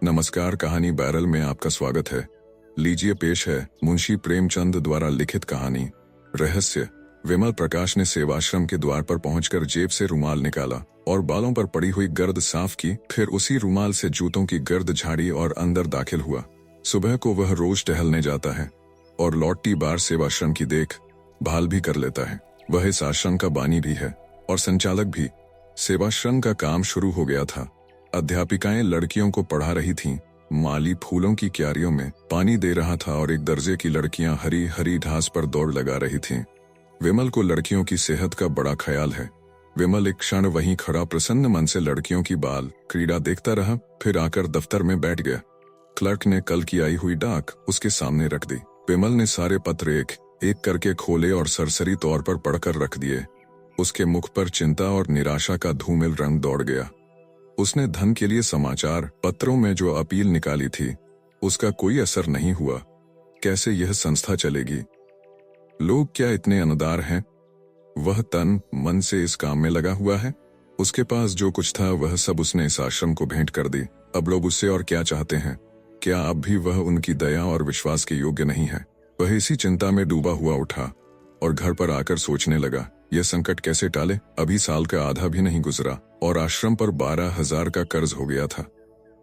नमस्कार, कहानी बैरल में आपका स्वागत है। लीजिए पेश है मुंशी प्रेमचंद द्वारा लिखित कहानी रहस्य। विमल प्रकाश ने सेवाश्रम के द्वार पर पहुंचकर जेब से रुमाल निकाला और बालों पर पड़ी हुई गर्द साफ की, फिर उसी रुमाल से जूतों की गर्द झाड़ी और अंदर दाखिल हुआ। सुबह को वह रोज टहलने जाता है और लौटती बार सेवाश्रम की देख भाल भी कर लेता है। वह इस आश्रम का बानी भी है और संचालक भी। सेवाश्रम का काम शुरू हो गया था। अध्यापिकाएं लड़कियों को पढ़ा रही थीं, माली फूलों की क्यारियों में पानी दे रहा था और एक दर्जे की लड़कियां हरी हरी घास पर दौड़ लगा रही थीं। विमल को लड़कियों की सेहत का बड़ा ख्याल है। विमल एक क्षण वहीं खड़ा प्रसन्न मन से लड़कियों की बाल क्रीड़ा देखता रहा, फिर आकर दफ्तर में बैठ गया। क्लर्क ने कल की आई हुई डाक उसके सामने रख दी। विमल ने सारे पत्र एक एक करके खोले और सरसरी तौर पर पढ़कर रख दिए। उसके मुख पर चिंता और निराशा का धूमिल रंग दौड़ गया। उसने धन के लिए समाचार पत्रों में जो अपील निकाली थी, उसका कोई असर नहीं हुआ। कैसे यह संस्था चलेगी? लोग क्या इतने अनदार हैं? वह तन मन से इस काम में लगा हुआ है। उसके पास जो कुछ था वह सब उसने इस आश्रम को भेंट कर दी। अब लोग उससे और क्या चाहते हैं? क्या अब भी वह उनकी दया और विश्वास के योग्य नहीं है? वह इसी चिंता में डूबा हुआ उठा और घर पर आकर सोचने लगा, यह संकट कैसे टाले? अभी साल का आधा भी नहीं गुजरा और आश्रम पर 12,000 का कर्ज हो गया था।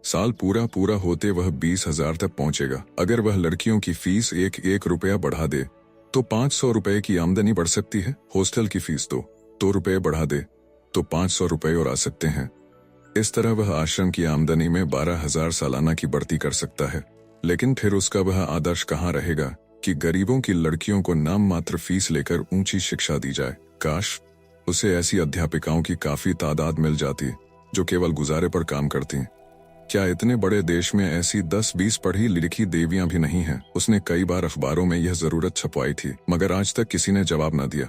साल पूरा होते वह 20,000 तक पहुंचेगा। अगर वह लड़कियों की फीस एक रुपया बढ़ा दे तो 500 रुपए की आमदनी बढ़ सकती है। हॉस्टल की फीस 2 रुपए बढ़ा दे तो 500 रुपए और आ सकते हैं। इस तरह वह आश्रम की आमदनी में 12,000 सालाना की बढ़ती कर सकता है। लेकिन फिर उसका वह आदर्श कहाँ रहेगा कि गरीबों की लड़कियों को नाम मात्र फीस लेकर ऊंची शिक्षा दी जाए। काश उसे ऐसी अध्यापिकाओं की काफी तादाद मिल जाती जो केवल गुजारे पर काम करती। क्या इतने बड़े देश में ऐसी 10-20 पढ़ी लिखी देवियां भी नहीं हैं? उसने कई बार अखबारों में यह जरूरत छपवाई थी, मगर आज तक किसी ने जवाब न दिया।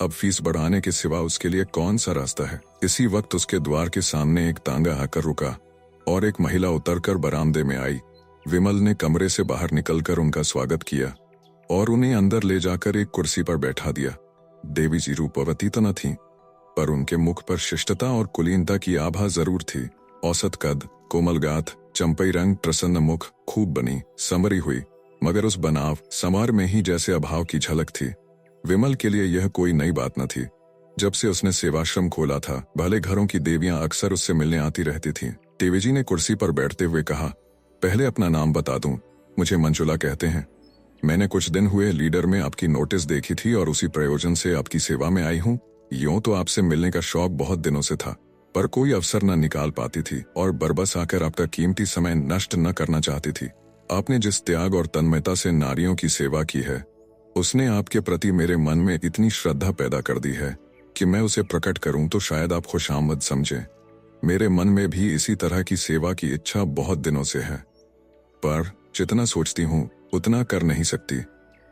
अब फीस बढ़ाने के सिवा उसके लिए कौन सा रास्ता है? इसी वक्त उसके द्वार के सामने एक तांगा आकर रुका और एक महिला उतरकर बरामदे में आई। विमल ने कमरे से बाहर निकलकर उनका स्वागत किया और उन्हें अंदर ले जाकर एक कुर्सी पर बैठा दिया। देवी जी रूपवती तो न थी, पर उनके मुख पर शिष्टता और कुलीनता की आभा जरूर थी। औसत कद, कोमल गाथ, चंपई रंग, प्रसन्न मुख, खूब बनी समरी हुई, मगर उस बनाव समार में ही जैसे अभाव की झलक थी। विमल के लिए यह कोई नई बात न थी। जब से उसने सेवाश्रम खोला था, भले घरों की देवियां अक्सर उससे मिलने आती रहती थीं। देवी जी ने कुर्सी पर बैठते हुए कहा, पहले अपना नाम बता दूं, मुझे मंजुला कहते हैं। मैंने कुछ दिन हुए लीडर में आपकी नोटिस देखी थी और उसी प्रयोजन से आपकी सेवा में आई हूँ। यूं तो आपसे मिलने का शौक बहुत दिनों से था, पर कोई अवसर न निकाल पाती थी और बरबस आकर आपका कीमती समय नष्ट न करना चाहती थी। आपने जिस त्याग और तन्मयता से नारियों की सेवा की है, उसने आपके प्रति मेरे मन में इतनी श्रद्धा पैदा कर दी है कि मैं उसे प्रकट करूं तो शायद आप खुशामद समझें। मेरे मन में भी इसी तरह की सेवा की इच्छा बहुत दिनों से है, पर जितना सोचती हूँ उतना कर नहीं सकती।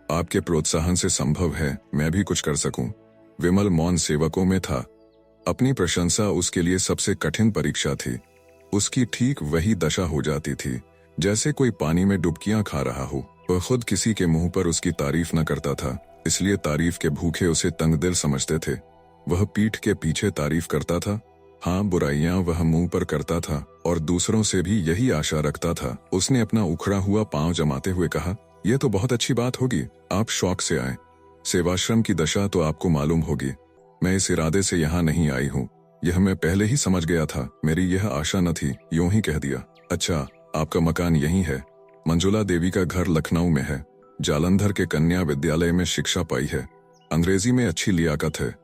आपके प्रोत्साहन से संभव है मैं भी कुछ कर सकूं। विमल मौन सेवकों में था। अपनी प्रशंसा उसके लिए सबसे कठिन परीक्षा थी। उसकी ठीक वही दशा हो जाती थी जैसे कोई पानी में डुबकियां खा रहा हो। वह खुद किसी के मुंह पर उसकी तारीफ न करता था, इसलिए तारीफ के भूखे उसे तंगदिल समझते थे। वह पीठ के पीछे तारीफ करता था, हाँ बुराइयां वह मुंह पर करता था और दूसरों से भी यही आशा रखता था। उसने अपना उखड़ा हुआ पांव जमाते हुए कहा, यह तो बहुत अच्छी बात होगी, आप शौक से आए। सेवाश्रम की दशा तो आपको मालूम होगी। मैं इस इरादे से यहाँ नहीं आई हूँ, यह मैं पहले ही समझ गया था। मेरी यह आशा न थी, यूं ही कह दिया। अच्छा, आपका मकान यही है? मंजुला देवी का घर लखनऊ में है। जालंधर के कन्या विद्यालय में शिक्षा पाई है। अंग्रेजी में अच्छी लियाकत है।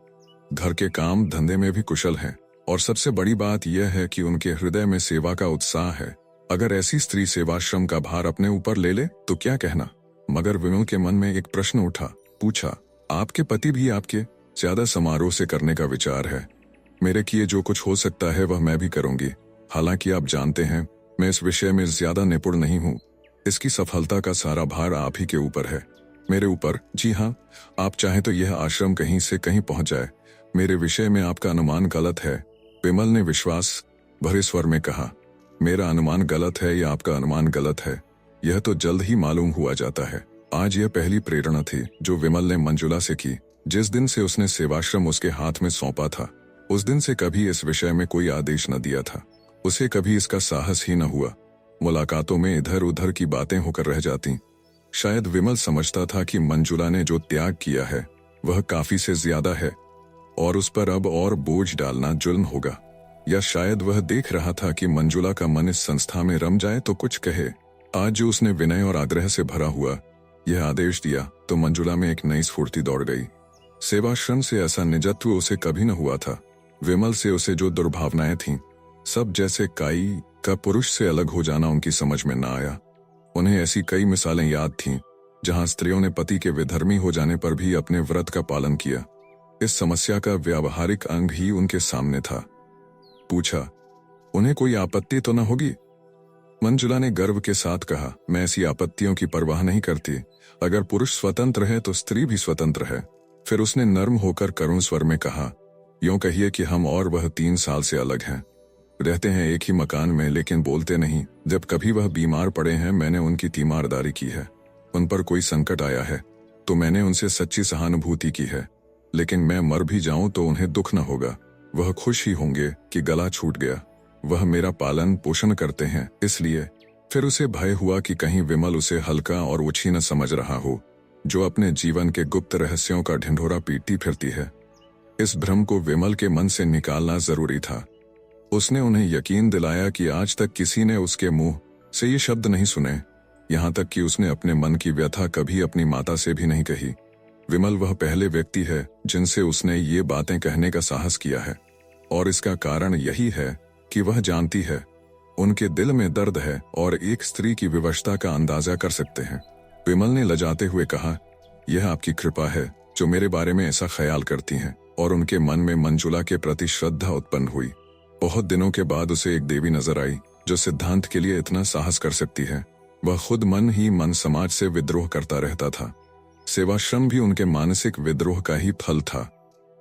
घर के काम धंधे में भी कुशल है और सबसे बड़ी बात यह है कि उनके हृदय में सेवा का उत्साह है। अगर ऐसी स्त्री सेवाश्रम का भार अपने ऊपर ले ले तो क्या कहना? मगर विमल के मन में एक प्रश्न उठा। पूछा, आपके पति भी आपके ज्यादा समारोह से करने का विचार है? मेरे किए जो कुछ हो सकता है वह मैं भी करूंगी। हालांकि आप जानते हैं मैं इस विषय में ज्यादा निपुण नहीं हूँ। इसकी सफलता का सारा भार आप ही के ऊपर है। मेरे ऊपर? जी हाँ, आप चाहें तो यह आश्रम कहीं से कहीं पहुंच जाए। मेरे विषय में आपका अनुमान गलत है। विमल ने विश्वास भरे स्वर में कहा, मेरा अनुमान गलत है या आपका अनुमान गलत है, यह तो जल्द ही मालूम हुआ जाता है। आज यह पहली प्रेरणा थी जो विमल ने मंजुला से की। जिस दिन से उसने सेवाश्रम उसके हाथ में सौंपा था, उस दिन से कभी इस विषय में कोई आदेश न दिया था। उसे कभी इसका साहस ही न हुआ। मुलाकातों में इधर उधर की बातें होकर रह जाती। शायद विमल समझता था कि मंजुला ने जो त्याग किया है वह काफी से ज्यादा है और उस पर अब और बोझ डालना जुल्म होगा। या शायद वह देख रहा था कि मंजुला का मन इस संस्था में रम जाए तो कुछ कहे। आज जो उसने विनय और आग्रह से भरा हुआ यह आदेश दिया तो मंजुला में एक नई स्फूर्ति दौड़ गई। सेवाश्रम से ऐसा निजत्व उसे कभी न हुआ था। विमल से उसे जो दुर्भावनाएं थीं, सब जैसे काई का पुरुष से अलग हो जाना उनकी समझ में न आया। उन्हें ऐसी कई मिसालें याद थीं जहां स्त्रियों ने पति के विधर्मी हो जाने पर भी अपने व्रत का पालन किया। इस समस्या का व्यावहारिक अंग ही उनके सामने था। पूछा, उन्हें कोई आपत्ति तो न होगी? मंजुला ने गर्व के साथ कहा, मैं ऐसी आपत्तियों की परवाह नहीं करती। अगर पुरुष स्वतंत्र है तो स्त्री भी स्वतंत्र है। फिर उसने नर्म होकर करुण स्वर में कहा, यूं कहिए कि हम और वह 3 साल से अलग हैं। रहते हैं एक ही मकान में लेकिन बोलते नहीं। जब कभी वह बीमार पड़े हैं मैंने उनकी तीमारदारी की है। उन पर कोई संकट आया है तो मैंने उनसे सच्ची सहानुभूति की है। लेकिन मैं मर भी जाऊं तो उन्हें दुख न होगा। वह खुश ही होंगे कि गला छूट गया। वह मेरा पालन पोषण करते हैं इसलिए। फिर उसे भय हुआ कि कहीं विमल उसे हल्का और ओछी न समझ रहा हो, जो अपने जीवन के गुप्त रहस्यों का ढिंढोरा पीटती फिरती है। इस भ्रम को विमल के मन से निकालना जरूरी था। उसने उन्हें यकीन दिलाया कि आज तक किसी ने उसके मुंह से ये शब्द नहीं सुने। यहाँ तक कि उसने अपने मन की व्यथा कभी अपनी माता से भी नहीं कही। विमल वह पहले व्यक्ति है जिनसे उसने ये बातें कहने का साहस किया है और इसका कारण यही है कि वह जानती है उनके दिल में दर्द है और एक स्त्री की विवशता का अंदाजा कर सकते हैं। विमल ने लजाते हुए कहा, यह आपकी कृपा है जो मेरे बारे में ऐसा ख्याल करती हैं। और उनके मन में मंजुला के प्रति श्रद्धा उत्पन्न हुई। बहुत दिनों के बाद उसे एक देवी नजर आई जो सिद्धांत के लिए इतना साहस कर सकती है। वह खुद मन ही मन समाज से विद्रोह करता रहता था। सेवाश्रम भी उनके मानसिक विद्रोह का ही फल था।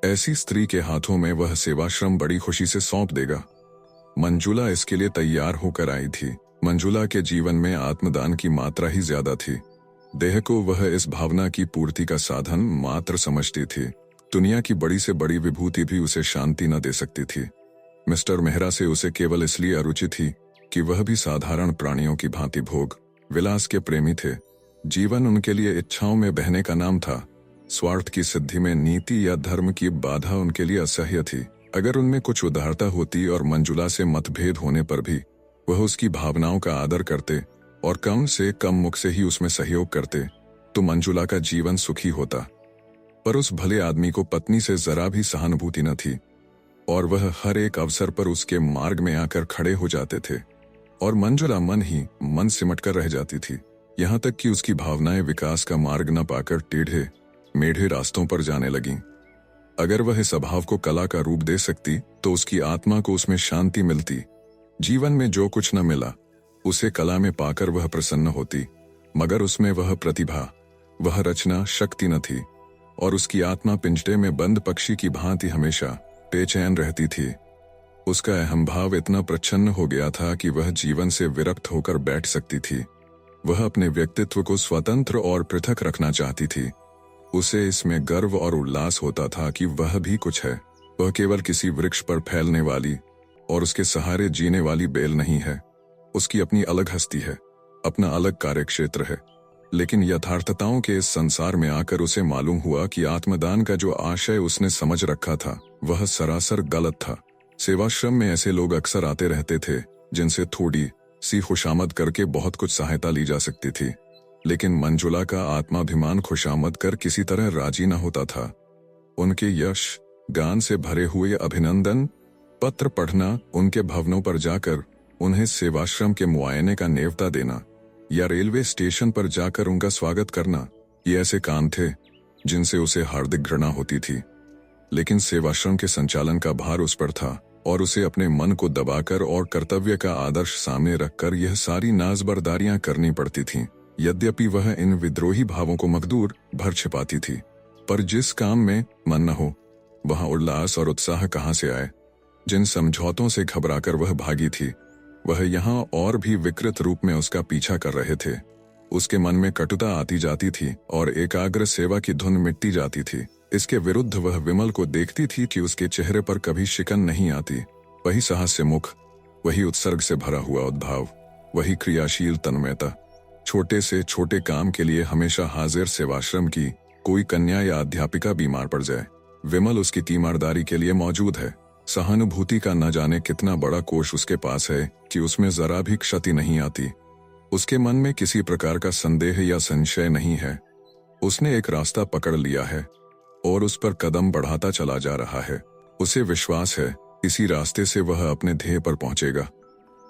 ऐसी स्त्री के हाथों में वह सेवाश्रम बड़ी खुशी से सौंप देगा। मंजुला इसके लिए तैयार होकर आई थी। मंजुला के जीवन में आत्मदान की मात्रा ही ज्यादा थी। देह को वह इस भावना की पूर्ति का साधन मात्र समझती थी। दुनिया की बड़ी से बड़ी विभूति भी उसे शांति न दे सकती थी। मिस्टर मेहरा से उसे केवल इसलिए अरुचि थी कि वह भी साधारण प्राणियों की भांति भोग विलास के प्रेमी थे। जीवन उनके लिए इच्छाओं में बहने का नाम था। स्वार्थ की सिद्धि में नीति या धर्म की बाधा उनके लिए असह्य थी। अगर उनमें कुछ उदारता होती और मंजुला से मतभेद होने पर भी वह उसकी भावनाओं का आदर करते और कम से कम मुख से ही उसमें सहयोग करते तो मंजुला का जीवन सुखी होता। पर उस भले आदमी को पत्नी से जरा भी सहानुभूति न थी और वह हर एक अवसर पर उसके मार्ग में आकर खड़े हो जाते थे और मंजुला मन ही मन सिमट कर रह जाती थी। यहाँ तक कि उसकी भावनाएं विकास का मार्ग न पाकर टेढ़े मेढ़े रास्तों पर जाने लगीं। अगर वह स्वभाव को कला का रूप दे सकती तो उसकी आत्मा को उसमें शांति मिलती। जीवन में जो कुछ न मिला उसे कला में पाकर वह प्रसन्न होती, मगर उसमें वह प्रतिभा, वह रचना शक्ति न थी और उसकी आत्मा पिंजरे में बंद पक्षी की भांति हमेशा बेचैन रहती थी। उसका अहम भाव इतना प्रच्छन्न हो गया था कि वह जीवन से विरक्त होकर बैठ सकती थी। वह अपने व्यक्तित्व को स्वतंत्र और पृथक रखना चाहती थी। उसे इसमें गर्व और उल्लास होता था कि वह भी कुछ है। वह केवल किसी वृक्ष पर फैलने वाली और उसके सहारे जीने वाली बेल नहीं है। उसकी अपनी अलग हस्ती है, अपना अलग कार्यक्षेत्र है। लेकिन यथार्थताओं के इस संसार में आकर उसे मालूम हुआ कि आत्मदान का जो आशय उसने समझ रखा था वह सरासर गलत था। सेवाश्रम में ऐसे लोग अक्सर आते रहते थे जिनसे थोड़ी सी खुशामद करके बहुत कुछ सहायता ली जा सकती थी। लेकिन मंजुला का आत्माभिमान खुशामद कर किसी तरह राजी न होता था। उनके यश गान से भरे हुए अभिनंदन पत्र पढ़ना, उनके भवनों पर जाकर उन्हें सेवाश्रम के मुआयने का नेवता देना या रेलवे स्टेशन पर जाकर उनका स्वागत करना, ये ऐसे काम थे जिनसे उसे हार्दिक घृणा होती थी। लेकिन सेवाश्रम के संचालन का भार उस पर था और उसे अपने मन को दबाकर और कर्तव्य का आदर्श सामने रखकर यह सारी नाजबरदारियां करनी पड़ती थीं। यद्यपि वह इन विद्रोही भावों को मकदूर भर छिपाती थी, पर जिस काम में मन न हो वहां उल्लास और उत्साह कहां से आए। जिन समझौतों से घबराकर वह भागी थी वह यहाँ और भी विकृत रूप में उसका पीछा कर रहे थे। उसके मन में कटुता आती जाती थी और एकाग्र सेवा की धुन मिटती जाती थी। इसके विरुद्ध वह विमल को देखती थी कि उसके चेहरे पर कभी शिकन नहीं आती। वही साहस से मुख, वही उत्सर्ग से भरा हुआ उद्भाव। वही क्रियाशील तन्मयता। छोटे से छोटे काम के लिए हमेशा हाजिर सेवाश्रम की कोई कन्या या अध्यापिका बीमार पड़ जाए, विमल उसकी तीमारदारी के लिए मौजूद है। सहानुभूति का न जाने कितना बड़ा कोष उसके पास है कि उसमें जरा भी क्षति नहीं आती। उसके मन में किसी प्रकार का संदेह या संशय नहीं है। उसने एक रास्ता पकड़ लिया है और उस पर कदम बढ़ाता चला जा रहा है। उसे विश्वास है इसी रास्ते से वह अपने ध्येय पर पहुंचेगा।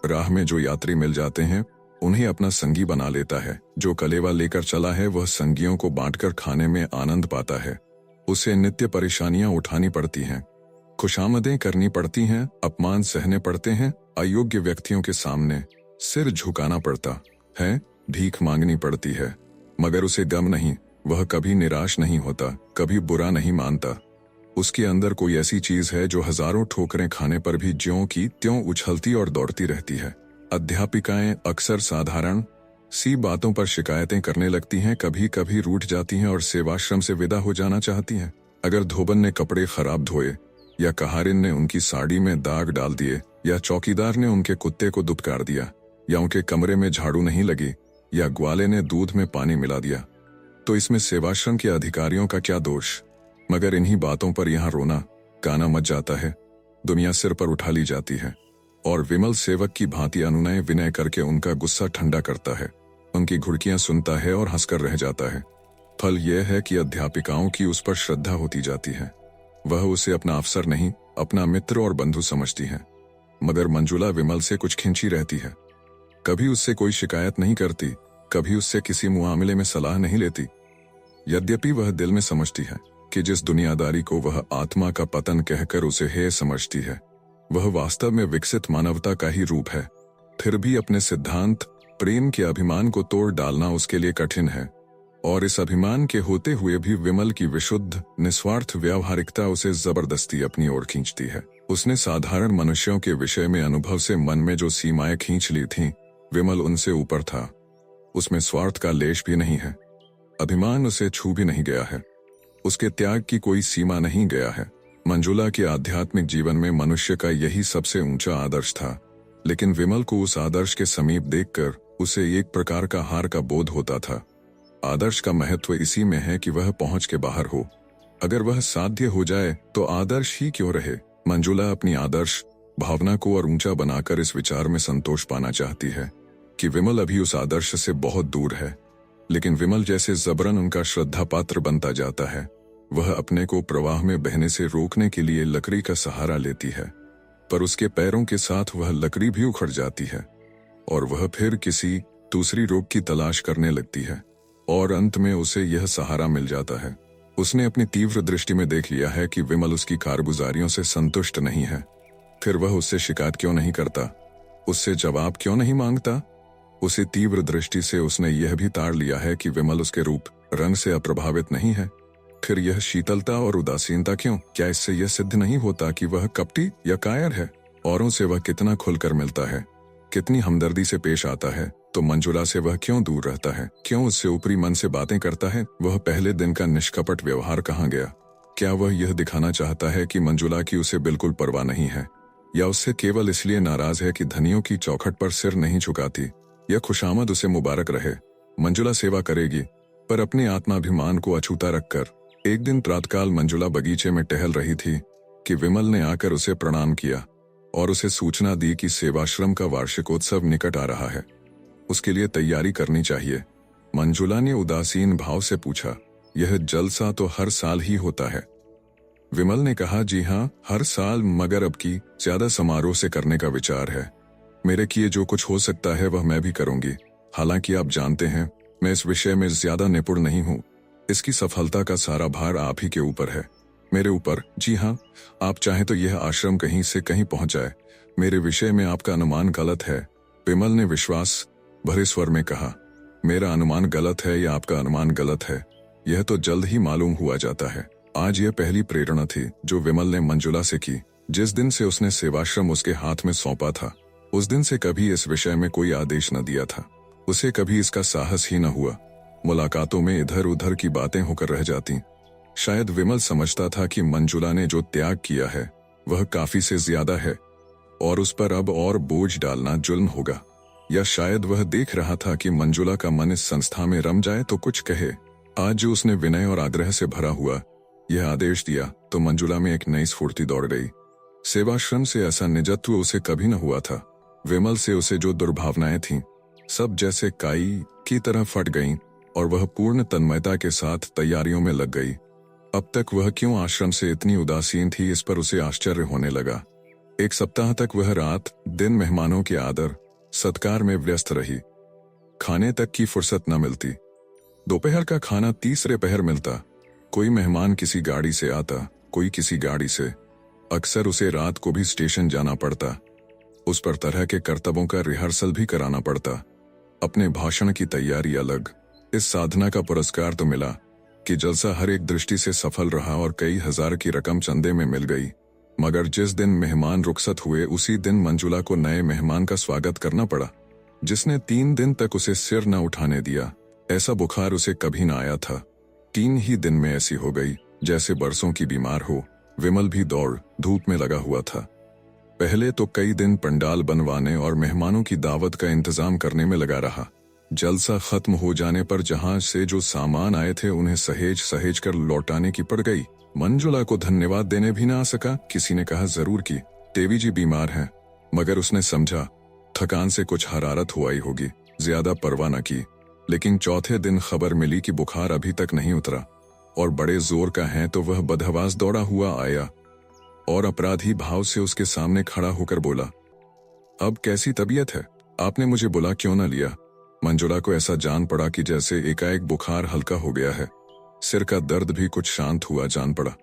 राह में जो यात्री मिल जाते हैं उन्हें अपना संगी बना लेता है। जो कलेवा लेकर चला है वह संगियों को बांटकर खाने में आनंद पाता है। उसे नित्य परेशानियां उठानी पड़ती हैं, खुशामदें करनी पड़ती हैं, अपमान सहने पड़ते हैं, अयोग्य व्यक्तियों के सामने सिर झुकाना पड़ता है, भीख मांगनी पड़ती है, मगर उसे गम नहीं। वह कभी निराश नहीं होता, कभी बुरा नहीं मानता। उसके अंदर कोई ऐसी चीज है जो हजारों ठोकरें खाने पर भी ज्यों की त्यों उछलती और दौड़ती रहती है। अध्यापिकाएं अक्सर साधारण सी बातों पर शिकायतें करने लगती हैं, कभी कभी रूठ जाती हैं और सेवाश्रम से विदा हो जाना चाहती हैं। अगर धोबन ने कपड़े खराब धोए, या कहारिन ने उनकी साड़ी में दाग डाल दिए, या चौकीदार ने उनके कुत्ते को दुत्कार दिया, या उनके कमरे में झाड़ू नहीं लगी, या ग्वाले ने दूध में पानी मिला दिया, तो इसमें सेवाश्रम के अधिकारियों का क्या दोष। मगर इन्हीं बातों पर यहाँ रोना गाना मच जाता है। दुनिया सिर पर उठा ली जाती है और विमल सेवक की भांति अनुनय विनय करके उनका गुस्सा ठंडा करता है, उनकी घुड़कियां सुनता है और हंसकर रह जाता है। फल यह है कि अध्यापिकाओं की उस पर श्रद्धा होती जाती है। वह उसे अपना अफसर नहीं, अपना मित्र और बंधु समझती है। मगर मंजुला विमल से कुछ खिंची रहती है। कभी उससे कोई शिकायत नहीं करती, कभी उससे किसी मुआमले में सलाह नहीं लेती। यद्यपि वह दिल में समझती है कि जिस दुनियादारी को वह आत्मा का पतन कहकर उसे हेय समझती है, वह वास्तव में विकसित मानवता का ही रूप है। फिर भी अपने सिद्धांत प्रेम के अभिमान को तोड़ डालना उसके लिए कठिन है, और इस अभिमान के होते हुए भी विमल की विशुद्ध निस्वार्थ व्यावहारिकता उसे जबरदस्ती अपनी ओर खींचती है। उसने साधारण मनुष्यों के विषय में अनुभव से मन में जो सीमाएं खींच ली थीं, विमल उनसे ऊपर था। उसमें स्वार्थ का लेश भी नहीं है, अभिमान उसे छू भी नहीं गया है, उसके त्याग की कोई सीमा नहीं गया है। मंजुला के आध्यात्मिक जीवन में मनुष्य का यही सबसे ऊंचा आदर्श था, लेकिन विमल को उस आदर्श के समीप देखकर उसे एक प्रकार का हार का बोध होता था। आदर्श का महत्व इसी में है कि वह पहुंच के बाहर हो। अगर वह साध्य हो जाए तो आदर्श ही क्यों रहे। मंजुला अपनी आदर्श भावना को और ऊंचा बनाकर इस विचार में संतोष पाना चाहती है कि विमल अभी उस आदर्श से बहुत दूर है, लेकिन विमल जैसे जबरन उनका श्रद्धा पात्र बनता जाता है। वह अपने को प्रवाह में बहने से रोकने के लिए लकड़ी का सहारा लेती है, पर उसके पैरों के साथ वह लकड़ी भी उखड़ जाती है और वह फिर किसी दूसरी रोक की तलाश करने लगती है, और अंत में उसे यह सहारा मिल जाता है। उसने अपनी तीव्र दृष्टि में देख लिया है कि विमल उसकी कारगुजारियों से संतुष्ट नहीं है। फिर वह उससे शिकायत क्यों नहीं करता, उससे जवाब क्यों नहीं मांगता। उसी तीव्र दृष्टि से उसने यह भी ताड़ लिया है कि विमल उसके रूप रंग से अप्रभावित नहीं है। फिर यह शीतलता और उदासीनता क्यों? क्या इससे यह सिद्ध नहीं होता कि वह कपटी या कायर है? औरों से वह कितना खुलकर मिलता है, कितनी हमदर्दी से पेश आता है, तो मंजुला से वह क्यों दूर रहता है? क्यों उससे ऊपरी मन से बातें करता है? वह पहले दिन का निष्कपट व्यवहार कहाँ गया? क्या वह यह दिखाना चाहता है कि मंजुला की उसे बिल्कुल परवाह नहीं है, या उससे केवल इसलिए नाराज है कि धनियों की चौखट पर सिर नहीं झुकाती? यह खुशामद उसे मुबारक रहे। मंजुला सेवा करेगी, पर अपने आत्माभिमान को अछूता रखकर। एक दिन प्रातःकाल मंजुला बगीचे में टहल रही थी कि विमल ने आकर उसे प्रणाम किया और उसे सूचना दी कि सेवाश्रम का वार्षिकोत्सव निकट आ रहा है, उसके लिए तैयारी करनी चाहिए। मंजुला ने उदासीन भाव से पूछा, यह जलसा तो हर साल ही होता है? विमल ने कहा, जी हाँ, हर साल, मगर अब की ज्यादा समारोह से करने का विचार है। मेरे किए जो कुछ हो सकता है वह मैं भी करूंगी। हालांकि आप जानते हैं मैं इस विषय में ज्यादा निपुण नहीं हूँ। इसकी सफलता का सारा भार आप ही के ऊपर है, मेरे ऊपर। जी हाँ, आप चाहें तो यह आश्रम कहीं से कहीं पहुंच जाए। मेरे विषय में आपका अनुमान गलत है। विमल ने विश्वास भरे स्वर में कहा, मेरा अनुमान गलत है या आपका अनुमान गलत है, यह तो जल्द ही मालूम हुआ जाता है। आज यह पहली प्रेरणा थी जो विमल ने मंजुला से की। जिस दिन से उसने सेवाश्रम उसके हाथ में सौंपा था, उस दिन से कभी इस विषय में कोई आदेश न दिया था। उसे कभी इसका साहस ही न हुआ। मुलाकातों में इधर उधर की बातें होकर रह जाती। शायद विमल समझता था कि मंजुला ने जो त्याग किया है वह काफी से ज्यादा है और उस पर अब और बोझ डालना जुल्म होगा। या शायद वह देख रहा था कि मंजुला का मन इस संस्था में रम जाए तो कुछ कहे। आज जो उसने विनय और आग्रह से भरा हुआ यह आदेश दिया तो मंजुला में एक नई स्फूर्ति दौड़ गई। सेवाश्रम से ऐसा निजत्व उसे कभी न हुआ था। विमल से उसे जो दुर्भावनाएं थीं सब जैसे काई की तरह फट गईं और वह पूर्ण तन्मयता के साथ तैयारियों में लग गई। अब तक वह क्यों आश्रम से इतनी उदासीन थी, इस पर उसे आश्चर्य होने लगा। एक सप्ताह तक वह रात दिन मेहमानों के आदर सत्कार में व्यस्त रही। खाने तक की फुर्सत न मिलती। दोपहर का खाना तीसरे पहर मिलता। कोई मेहमान किसी गाड़ी से आता, कोई किसी गाड़ी से। अक्सर उसे रात को भी स्टेशन जाना पड़ता। उस पर तरह के कर्तव्यों का रिहर्सल भी कराना पड़ता। अपने भाषण की तैयारी अलग। इस साधना का पुरस्कार तो मिला कि जलसा हर एक दृष्टि से सफल रहा और कई हजार की रकम चंदे में मिल गई। मगर जिस दिन मेहमान रुखसत हुए उसी दिन मंजुला को नए मेहमान का स्वागत करना पड़ा, जिसने 3 दिन तक उसे सिर न उठाने दिया। ऐसा बुखार उसे कभी न आया था। 3 ही दिन में ऐसी हो गई जैसे बरसों की बीमार हो। विमल भी दौड़ धूप में लगा हुआ था। पहले तो कई दिन पंडाल बनवाने और मेहमानों की दावत का इंतजाम करने में लगा रहा। जलसा खत्म हो जाने पर जहाज से जो सामान आए थे उन्हें सहेज सहेज कर लौटाने की पड़ गई। मंजुला को धन्यवाद देने भी ना आ सका। किसी ने कहा जरूर कि देवी जी बीमार हैं, मगर उसने समझा थकान से कुछ हरारत हो आई होगी, ज्यादा परवाह न की। लेकिन चौथे दिन खबर मिली कि बुखार अभी तक नहीं उतरा और बड़े जोर का है तो वह बदहवास दौड़ा हुआ आया और अपराधी भाव से उसके सामने खड़ा होकर बोला, अब कैसी तबीयत है? आपने मुझे बुला क्यों न लिया? मंजुला को ऐसा जान पड़ा कि जैसे एकाएक बुखार हल्का हो गया है। सिर का दर्द भी कुछ शांत हुआ जान पड़ा।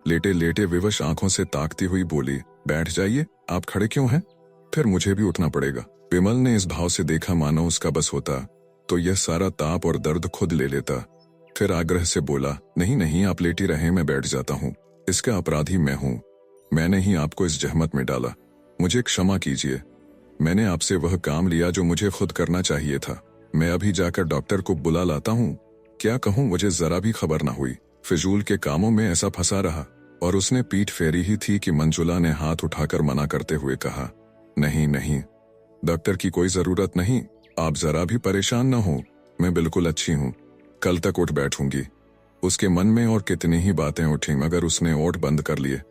लेटे लेटे विवश आंखों से ताकती हुई बोली, बैठ जाइए, आप खड़े क्यों हैं? फिर मुझे भी उठना पड़ेगा। विमल ने इस भाव से देखा मानो उसका बस होता तो यह सारा ताप और दर्द खुद ले लेता। फिर आग्रह से बोला, नहीं नहीं, आप लेटी रहे, मैं बैठ जाता हूँ। इसका अपराधी मैं हूँ। मैंने ही आपको इस जहमत में डाला। मुझे क्षमा कीजिए। मैंने आपसे वह काम लिया जो मुझे खुद करना चाहिए था। मैं अभी जाकर डॉक्टर को बुला लाता हूँ। क्या कहूँ, मुझे जरा भी खबर न हुई। फिजूल के कामों में ऐसा फंसा रहा। और उसने पीठ फेरी ही थी कि मंजुला ने हाथ उठाकर मना करते हुए कहा, नहीं नहीं, डॉक्टर की कोई जरूरत नहीं। आप जरा भी परेशान न हो, मैं बिल्कुल अच्छी हूँ। कल तक उठ बैठूंगी। उसके मन में और कितनी ही बातें उठी, मगर उसने ओठ बंद कर लिए।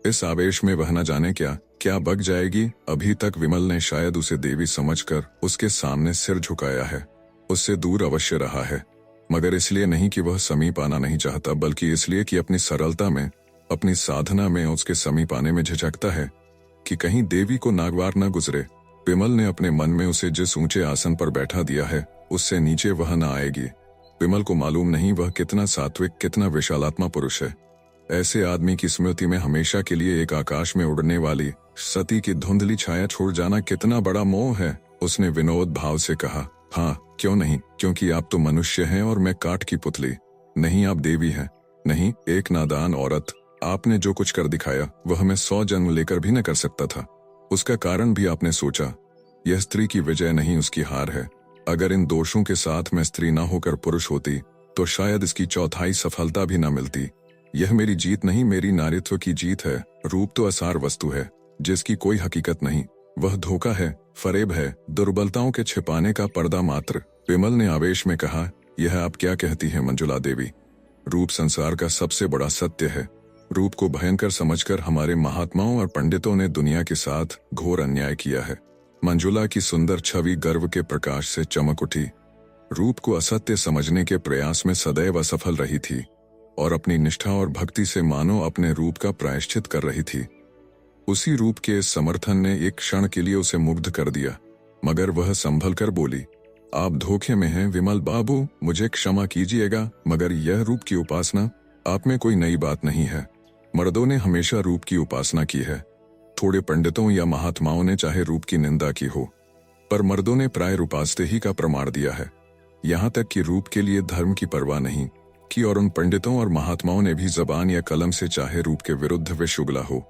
इस आवेश में वह न जाने क्या बक जाएगी। अभी तक विमल ने शायद उसे देवी समझकर उसके सामने सिर झुकाया है, उससे दूर अवश्य रहा है, मगर इसलिए नहीं कि वह समीप आना नहीं चाहता, बल्कि इसलिए कि अपनी सरलता में, अपनी साधना में उसके समीप आने में झिझकता है कि कहीं देवी को नागवार न गुजरे। विमल ने अपने मन में उसे जिस ऊंचे आसन पर बैठा दिया है उससे नीचे वह न आएगी। विमल को मालूम नहीं वह कितना सात्विक, कितना विशालात्मा पुरुष है। ऐसे आदमी की स्मृति में हमेशा के लिए एक आकाश में उड़ने वाली सती की धुंधली छाया छोड़ जाना कितना बड़ा मोह है। उसने विनोद भाव से कहा, हाँ क्यों नहीं, क्योंकि आप तो मनुष्य हैं और मैं काठ की पुतली। नहीं, आप देवी हैं। नहीं, एक नादान औरत। आपने जो कुछ कर दिखाया वह मैं 100 जन्म लेकर भी न कर सकता था। उसका कारण भी आपने सोचा। यह स्त्री की विजय नहीं, उसकी हार है। अगर इन दोषों के साथ मैं स्त्री न होकर पुरुष होती तो शायद इसकी चौथाई सफलता भी न मिलती। यह मेरी जीत नहीं, मेरी नारीत्व की जीत है। रूप तो असार वस्तु है जिसकी कोई हकीकत नहीं। वह धोखा है, फरेब है, दुर्बलताओं के छिपाने का पर्दा मात्र। विमल ने आवेश में कहा, यह आप क्या कहती हैं मंजुला देवी? रूप संसार का सबसे बड़ा सत्य है। रूप को भयंकर समझकर हमारे महात्माओं और पंडितों ने दुनिया के साथ घोर अन्याय किया है। मंजुला की सुंदर छवि गर्व के प्रकाश से चमक उठी। रूप को असत्य समझने के प्रयास में सदैव असफल रही थी और अपनी निष्ठा और भक्ति से मानो अपने रूप का प्रायश्चित कर रही थी। उसी रूप के इस समर्थन ने एक क्षण के लिए उसे मुग्ध कर दिया, मगर वह संभल कर बोली, आप धोखे में हैं विमल बाबू, मुझे क्षमा कीजिएगा, मगर यह रूप की उपासना आप में कोई नई बात नहीं है। मर्दों ने हमेशा रूप की उपासना की है। थोड़े पंडितों या महात्माओं ने चाहे रूप की निंदा की हो, पर मर्दों ने प्राय रूपास्ते ही का प्रमाण दिया है। यहाँ तक कि रूप के लिए धर्म की परवाह नहीं की और उन पंडितों और महात्माओं ने भी जबान या कलम से चाहे रूप के विरुद्ध विष उगला हो,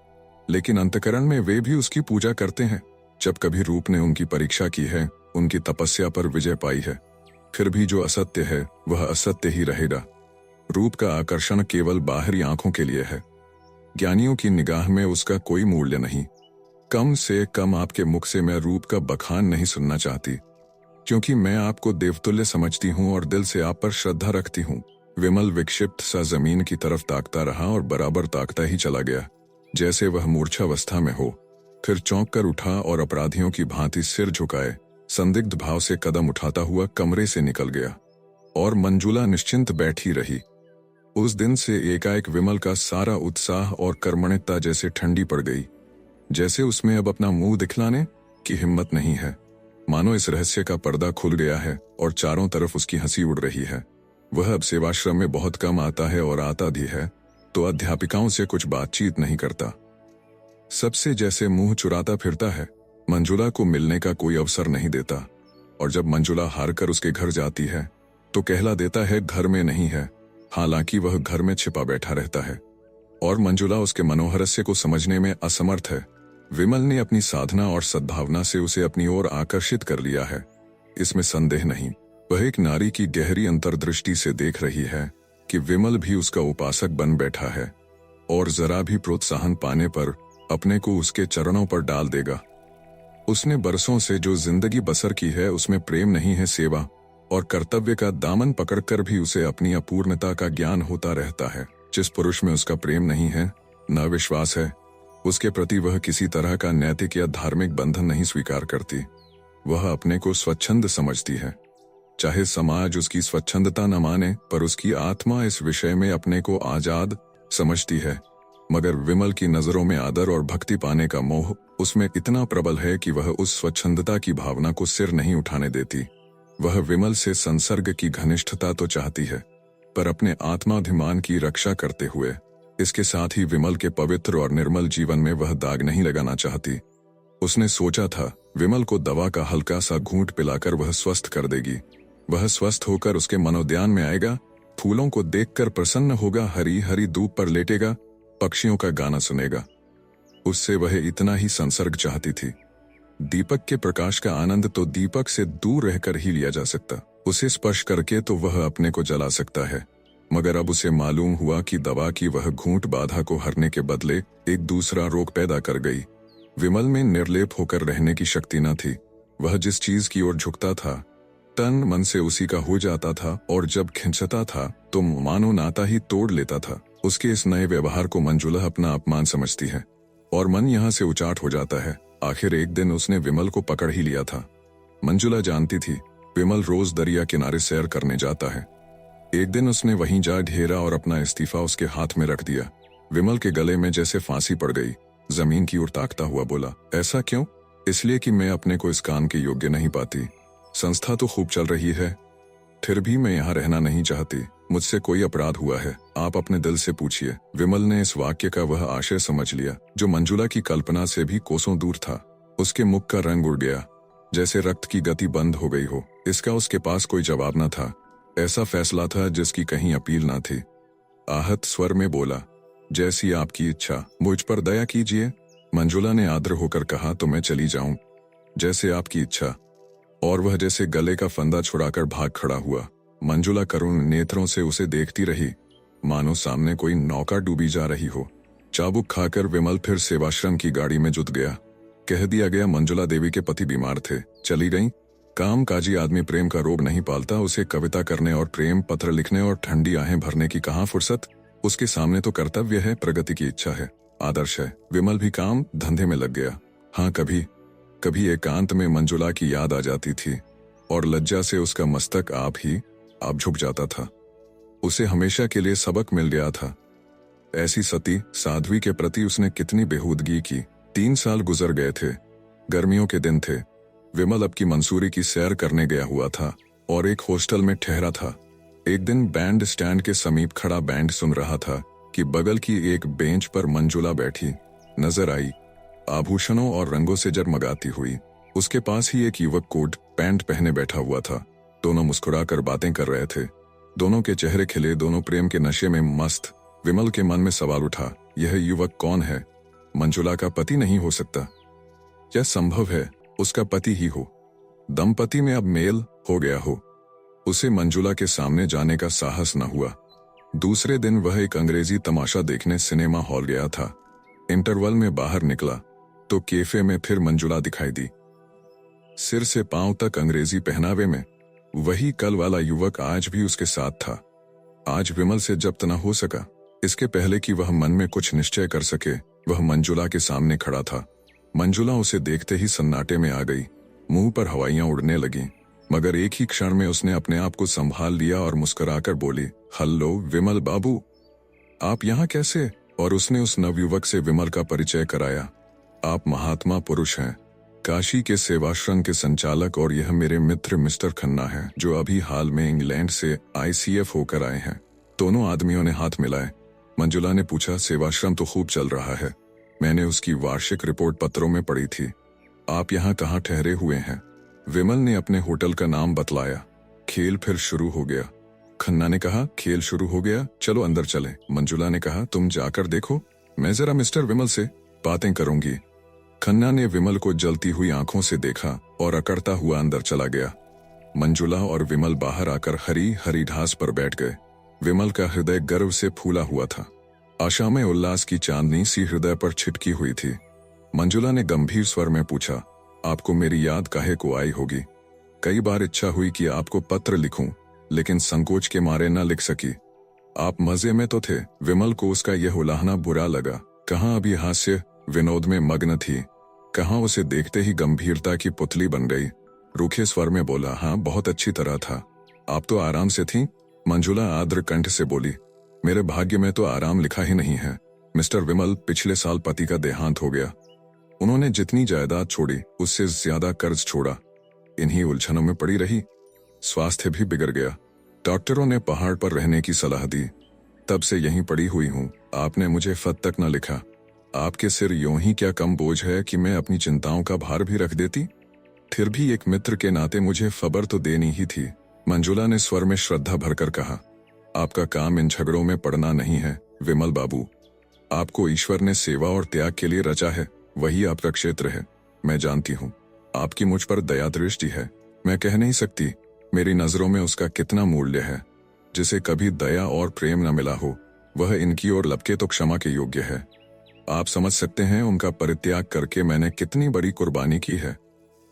लेकिन अंतकरण में वे भी उसकी पूजा करते हैं। जब कभी रूप ने उनकी परीक्षा की है, उनकी तपस्या पर विजय पाई है, फिर भी जो असत्य है वह असत्य ही रहेगा। रूप का आकर्षण केवल बाहरी आंखों के लिए है। ज्ञानियों की निगाह में उसका कोई मूल्य नहीं। कम से कम आपके मुख से मैं रूप का बखान नहीं सुनना चाहती। क्योंकि मैं आपको देवतुल्य समझती हूँ और दिल से आप पर श्रद्धा रखती हूँ। विमल विक्षिप्त सा जमीन की तरफ ताकता रहा और बराबर ताकता ही चला गया, जैसे वह मूर्छावस्था में हो। फिर चौंक कर उठा और अपराधियों की भांति सिर झुकाए संदिग्ध भाव से कदम उठाता हुआ कमरे से निकल गया। और मंजुला निश्चिंत बैठी रही। उस दिन से एकाएक विमल का सारा उत्साह और कर्मण्यता जैसे ठंडी पड़ गई, जैसे उसमें अब अपना मुंह दिखलाने की हिम्मत नहीं है। मानो इस रहस्य का पर्दा खुल गया है और चारों तरफ उसकी हंसी उड़ रही है। वह अब सेवाश्रम में बहुत कम आता है और आता भी है तो अध्यापिकाओं से कुछ बातचीत नहीं करता। सबसे जैसे मुंह चुराता फिरता है। मंजुला को मिलने का कोई अवसर नहीं देता, और जब मंजुला हार कर उसके घर जाती है तो कहला देता है घर में नहीं है, हालांकि वह घर में छिपा बैठा रहता है। और मंजुला उसके मनोहरस्य को समझने में असमर्थ है। विमल ने अपनी साधना और सद्भावना से उसे अपनी ओर आकर्षित कर लिया है, इसमें संदेह नहीं। वह एक नारी की गहरी अंतर्दृष्टि से देख रही है कि विमल भी उसका उपासक बन बैठा है और जरा भी प्रोत्साहन पाने पर अपने को उसके चरणों पर डाल देगा। उसने बरसों से जो जिंदगी बसर की है उसमें प्रेम नहीं है, सेवा और कर्तव्य का दामन पकड़कर भी उसे अपनी अपूर्णता का ज्ञान होता रहता है। जिस पुरुष में उसका प्रेम नहीं है, न विश्वास है, उसके प्रति वह किसी तरह का नैतिक या धार्मिक बंधन नहीं स्वीकार करती। वह अपने को स्वच्छंद समझती है। चाहे समाज उसकी स्वच्छंदता न माने, पर उसकी आत्मा इस विषय में अपने को आजाद समझती है। मगर विमल की नजरों में आदर और भक्ति पाने का मोह उसमें इतना प्रबल है कि वह उस स्वच्छंदता की भावना को सिर नहीं उठाने देती। वह विमल से संसर्ग की घनिष्ठता तो चाहती है, पर अपने आत्माभिमान की रक्षा करते हुए। इसके साथ ही विमल के पवित्र और निर्मल जीवन में वह दाग नहीं लगाना चाहती। उसने सोचा था विमल को दवा का हल्का सा घूंट पिलाकर वह स्वस्थ कर देगी। वह स्वस्थ होकर उसके मनोद्यान में आएगा, फूलों को देखकर प्रसन्न होगा, हरी हरी धूप पर लेटेगा, पक्षियों का गाना सुनेगा। उससे वह इतना ही संसर्ग चाहती थी। दीपक के प्रकाश का आनंद तो दीपक से दूर रहकर ही लिया जा सकता, उसे स्पर्श करके तो वह अपने को जला सकता है। मगर अब उसे मालूम हुआ कि दवा की वह घूंट बाधा को हरने के बदले एक दूसरा रोग पैदा कर गई। विमल में निर्लेप होकर रहने की शक्ति न थी। वह जिस चीज की ओर झुकता था, तन मन से उसी का हो जाता था, और जब खिंचता था तो मानो नाता ही तोड़ लेता था। उसके इस नए व्यवहार को मंजुला अपना अपमान समझती है और मन यहाँ से उचाट हो जाता है। आखिर एक दिन उसने विमल को पकड़ ही लिया था। मंजुला जानती थी विमल रोज दरिया किनारे सैर करने जाता है। एक दिन उसने वहीं जा ढेरा और अपना इस्तीफा उसके हाथ में रख दिया। विमल के गले में जैसे फांसी पड़ गई। जमीन की ओर ताकता हुआ बोला, ऐसा क्यों? इसलिए कि मैं अपने को इस काम के योग्य नहीं पाती। संस्था तो खूब चल रही है, फिर भी मैं यहाँ रहना नहीं चाहती। मुझसे कोई अपराध हुआ है, आप अपने दिल से पूछिए। विमल ने इस वाक्य का वह आशय समझ लिया जो मंजुला की कल्पना से भी कोसों दूर था। उसके मुख का रंग उड़ गया, जैसे रक्त की गति बंद हो गई हो। इसका उसके पास कोई जवाब न था। ऐसा फैसला था जिसकी कहीं अपील न थी। आहत स्वर में बोला, जैसी आपकी इच्छा, मुझ पर दया कीजिए। मंजुला ने आर्द्र होकर कहा, तो मैं चली जाऊं। जैसे आपकी इच्छा। और वह जैसे गले का फंदा छुड़ाकर भाग खड़ा हुआ। मंजुला करुण नेत्रों से उसे देखती रही, मानो सामने कोई नौका डूबी जा रही हो। चाबुक खाकर विमल फिर सेवाश्रम की गाड़ी में जुट गया। कह दिया गया मंजुला देवी के पति बीमार थे, चली गईं। काम काजी आदमी प्रेम का रोग नहीं पालता। उसे कविता करने और प्रेम पत्र लिखने और ठंडी आहें भरने की कहाँ फुर्सत। उसके सामने तो कर्तव्य है, प्रगति की इच्छा है, आदर्श है। विमल भी काम धंधे में लग गया। हाँ, कभी कभी एकांत में मंजुला की याद आ जाती थी और लज्जा से उसका मस्तक आप झुक जाता था। उसे हमेशा के लिए सबक मिल गया था। ऐसी सती साध्वी के प्रति उसने कितनी बेहूदगी की। 3 साल गुजर गए थे। गर्मियों के दिन थे। विमल अब की मंसूरी की सैर करने गया हुआ था और एक हॉस्टल में ठहरा था। एक दिन बैंड स्टैंड के समीप खड़ा बैंड सुन रहा था कि बगल की एक बेंच पर मंजुला बैठी नजर आई, आभूषणों और रंगों से जगमगाती हुई। उसके पास ही एक युवक कोट पैंट पहने बैठा हुआ था। दोनों मुस्कुराकर बातें कर रहे थे। दोनों के चेहरे खिले, दोनों प्रेम के नशे में मस्त। विमल के मन में सवाल उठा, यह युवक कौन है? मंजुला का पति नहीं हो सकता? क्या संभव है उसका पति ही हो? दंपति में अब मेल हो गया हो। उसे मंजुला के सामने जाने का साहस न हुआ। दूसरे दिन वह एक अंग्रेजी तमाशा देखने सिनेमा हॉल गया था। इंटरवल में बाहर निकला तो कैफे में फिर मंजुला दिखाई दी। सिर से पांव तक अंग्रेजी पहनावे में। वही कल वाला युवक आज भी उसके साथ था। आज विमल से जब्त न हो सका। इसके पहले कि वह मन में कुछ निश्चय कर सके, वह मंजुला के सामने खड़ा था। मंजुला उसे देखते ही सन्नाटे में आ गई। मुंह पर हवाइयां उड़ने लगीं, मगर एक ही क्षण में उसने अपने आप को संभाल लिया और मुस्कुराकर बोली, हेलो विमल बाबू, आप यहाँ कैसे? और उसने उस नवयुवक से विमल का परिचय कराया। आप महात्मा पुरुष हैं, काशी के सेवाश्रम के संचालक, और यह मेरे मित्र मिस्टर खन्ना हैं, जो अभी हाल में इंग्लैंड से ICF होकर आए हैं। दोनों आदमियों ने हाथ मिलाए। मंजुला ने पूछा, सेवाश्रम तो खूब चल रहा है, मैंने उसकी वार्षिक रिपोर्ट पत्रों में पढ़ी थी। आप यहाँ कहाँ ठहरे हुए हैं? विमल ने अपने होटल का नाम बतलाया। खेल फिर शुरू हो गया। खन्ना ने कहा, खेल शुरू हो गया, चलो अंदर चलें। मंजुला ने कहा, तुम जाकर देखो, मैं जरा मिस्टर विमल से बातें करूंगी। खन्ना ने विमल को जलती हुई आंखों से देखा और अकड़ता हुआ अंदर चला गया। मंजुला और विमल बाहर आकर हरी हरी घास पर बैठ गए। विमल का हृदय गर्व से फूला हुआ था। आशा में उल्लास की चांदनी सी हृदय पर छिटकी हुई थी। मंजुला ने गंभीर स्वर में पूछा, आपको मेरी याद काहे को आई होगी? कई बार इच्छा हुई कि आपको पत्र लिखूं, लेकिन संकोच के मारे न लिख सकी। आप मजे में तो थे। विमल को उसका यह उलाहना बुरा लगा। कहाँ अभी हास्य विनोद में मग्न थी, कहाँ उसे देखते ही गंभीरता की पुतली बन गई। रूखे स्वर में बोला, हाँ बहुत अच्छी तरह था। आप तो आराम से थीं? मंजुला आर्द्र कंठ से बोली, मेरे भाग्य में तो आराम लिखा ही नहीं है मिस्टर विमल। पिछले साल पति का देहांत हो गया। उन्होंने जितनी जायदाद छोड़ी उससे ज्यादा कर्ज छोड़ा। इन्हीं उलझनों में पड़ी रही, स्वास्थ्य भी बिगड़ गया। डॉक्टरों ने पहाड़ पर रहने की सलाह दी, तब से यहीं पड़ी हुई हूँ। आपने मुझे खत तक न लिखा। आपके सिर यूं ही क्या कम बोझ है कि मैं अपनी चिंताओं का भार भी रख देती? फिर भी एक मित्र के नाते मुझे खबर तो देनी ही थी। मंजुला ने स्वर में श्रद्धा भरकर कहा, आपका काम इन झगड़ों में पड़ना नहीं है विमल बाबू। आपको ईश्वर ने सेवा और त्याग के लिए रचा है, वही आपका क्षेत्र है। मैं जानती हूँ आपकी मुझ पर दया दृष्टि है। मैं कह नहीं सकती मेरी नजरों में उसका कितना मूल्य है। जिसे कभी दया और प्रेम न मिला हो, वह इनकी ओर लपके तो क्षमा के योग्य है। आप समझ सकते हैं उनका परित्याग करके मैंने कितनी बड़ी कुर्बानी की है,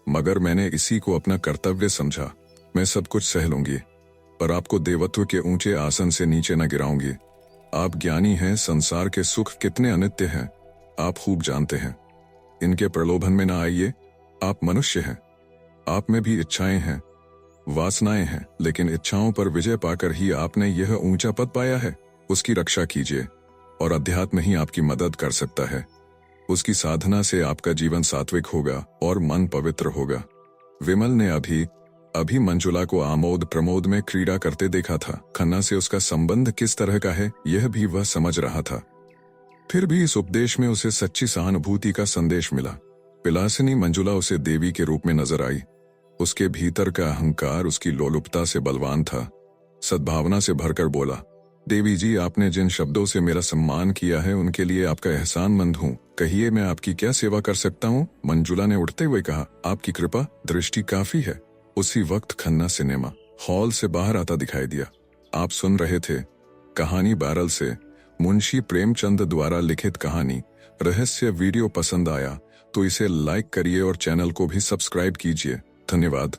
मगर मैंने इसी को अपना कर्तव्य समझा। मैं सब कुछ सह लूंगी, पर आपको देवत्व के ऊंचे आसन से नीचे न गिराऊंगी। आप ज्ञानी हैं, संसार के सुख कितने अनित्य हैं आप खूब जानते हैं। इनके प्रलोभन में न आइए। आप मनुष्य हैं, आप में भी इच्छाएं हैं, वासनाएं हैं, लेकिन इच्छाओं पर विजय पाकर ही आपने यह ऊंचा पद पाया है। उसकी रक्षा कीजिए, और अध्यात्म ही आपकी मदद कर सकता है। उसकी साधना से आपका जीवन सात्विक होगा और मन पवित्र होगा। विमल ने अभी मंजुला को आमोद प्रमोद में क्रीड़ा करते देखा था। खन्ना से उसका संबंध किस तरह का है यह भी वह समझ रहा था। फिर भी इस उपदेश में उसे सच्ची सहानुभूति का संदेश मिला। विलासिनी मंजुला उसे देवी के रूप में नजर आई। उसके भीतर का अहंकार उसकी लोलुपता से बलवान था। सद्भावना से भरकर बोला, देवी जी, आपने जिन शब्दों से मेरा सम्मान किया है उनके लिए आपका एहसानमंद हूँ। कहिए मैं आपकी क्या सेवा कर सकता हूँ? मंजुला ने उठते हुए कहा, आपकी कृपा दृष्टि काफी है। उसी वक्त खन्ना सिनेमा हॉल से बाहर आता दिखाई दिया। आप सुन रहे थे कहानी बैरल से मुंशी प्रेमचंद द्वारा लिखित कहानी रहस्य। वीडियो पसंद आया तो इसे लाइक करिए और चैनल को भी सब्सक्राइब कीजिए। धन्यवाद।